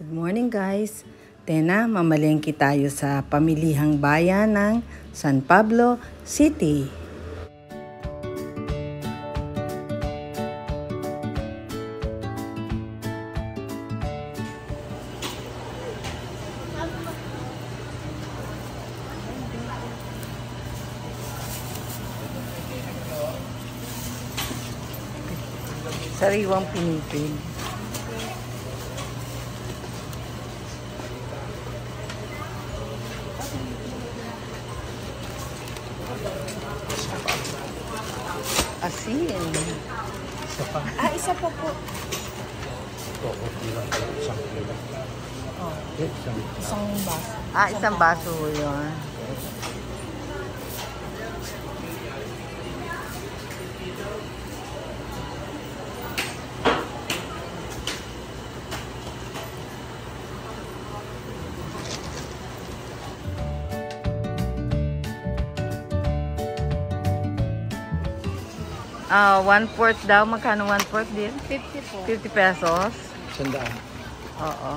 Good morning guys! Tena, mamalengke tayo sa pamilihang bayan ng San Pablo City. Sariwang pinipig. Asin. Isa pa. Isa po po. Oo, isang kilo. Oh, Isang isang baso. Isang baso yun. One-fourth daw. Magkano one-fourth din? 50 po. 50 pesos. sandaan. Oo.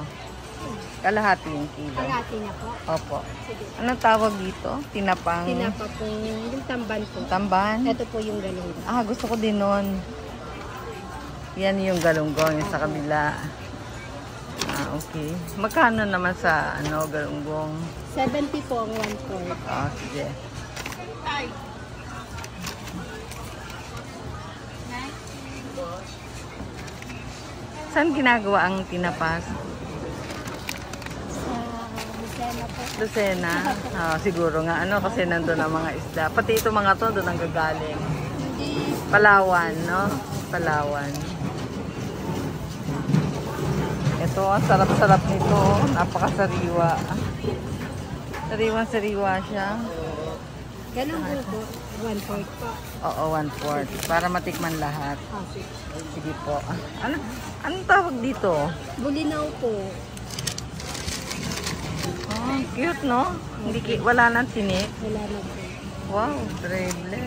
Kalahati yung kilo. Kalahati na po. Opo. Sige. Anong tawag dito? Tinapang... Tinapa po yung tamban po. Tamban? Ito po yung galunggong. Gusto ko din nun. Yan yung galunggong yung sa kabila. Okay. Magkano naman sa galunggong? 70 po ang 1/4. Sige. Saan ginagawa ang tinapas? Sa Lucena po. Lucena? Siguro nga kasi nandun ang mga isda. Pati ito mga to doon ang gagaling. Hindi. Palawan, no? Palawan. Ito, ang sarap-sarap nito. Napakasariwa. Sariwang-sariwa siya. Galunggong po. 1/4 po. Oo, 1/4. Para matikman lahat. Sige. Sige po. Anong tawag dito? Bulinaw po. Cute, no? Wala nang tinik. Wala na po. Wow, terrible.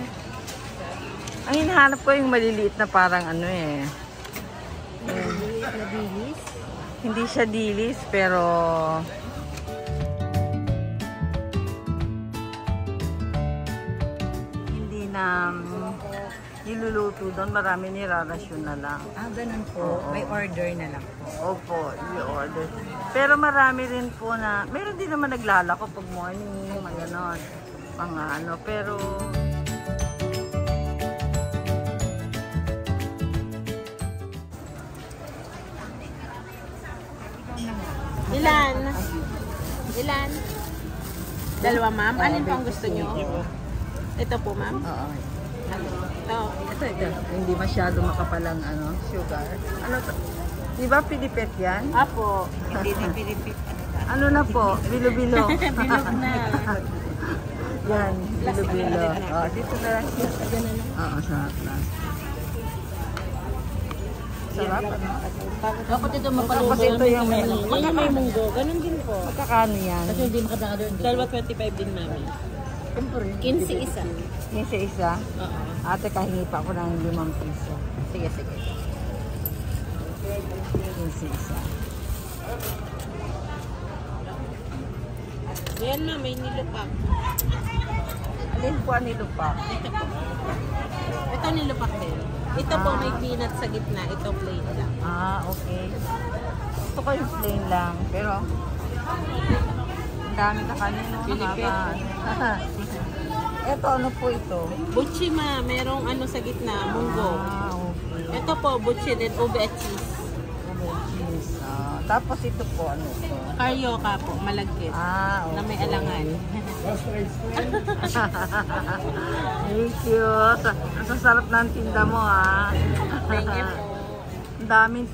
Ang hinahanap ko yung maliliit na parang Maliit na dilis. hindi siya dilis, pero hindi na niluluto doon. Marami nirarasyon na lang. Ganun po. Oo. May order na lang po. Opo, i-order. Pero marami rin po na, meron din naman naglalako pag morning, mga ganon. Mga pero... Ilan? Ilan? Dalawa, ma'am? Alin po ang gusto nyo? Ito po, ma'am? Oo. Ito. Ito. Hindi masyado makapalang sugar. Di ba pilipit yan? Apo. Hindi na pinipit. Ano na po? Bilo-bilo. Bilog na. Yan, bilo-bilo. Dito na lang. Ganun na. Oo, sarap na. Sarap, Dapat ito mapalunggo. Tapos ito yung may... Yan yung may munggo. Ganun din po. Magkakano yan? Kasi hindi makadanga doon. Dalawa 25 din, mami. 15 isa. 15 isa? Oo. Ate, kahingi pa ako ng 5 piso. Sige, sige. 15 isa. Yan, ma'am. May nilupak. Alin po ang nilupak? Ito po. Ito nilupak din. Ito po may peanut sa gitna. Ito plain lang. Okay. Gusto ko yung plain lang. Pero, ang dami na kanino. Ito, ano po ito? Butchi, ma. Merong ano sa gitna. Munggo. Okay. Ito po, butchi din. Ube at cheese. Cheese. Tapos ito po, ano ito? Carioca po. Malagkit. Okay. Na may alangan. Thank you. Ang sasarap ng tinda mo, Thank you po.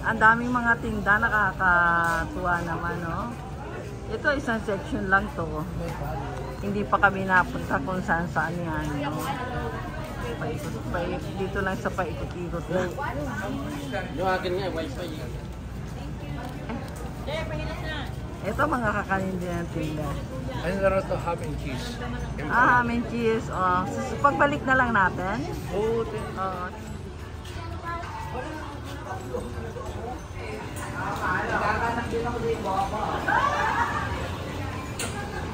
Ang daming mga tinda, nakakatuwa naman, no? Ito, isang section lang to. Hindi pa kami napunta kung saan yan, no? Dito lang sa paikot-ikot lang. Yung akin nga, wifi. Ito, mga kakanin din ng tinda. Ano na rin ito, ham and cheese. Ham and cheese. Pagbalik na lang natin. Oo,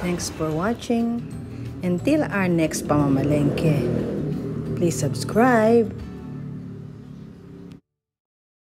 Thanks for watching. Until our next pamamalengke. Please subscribe.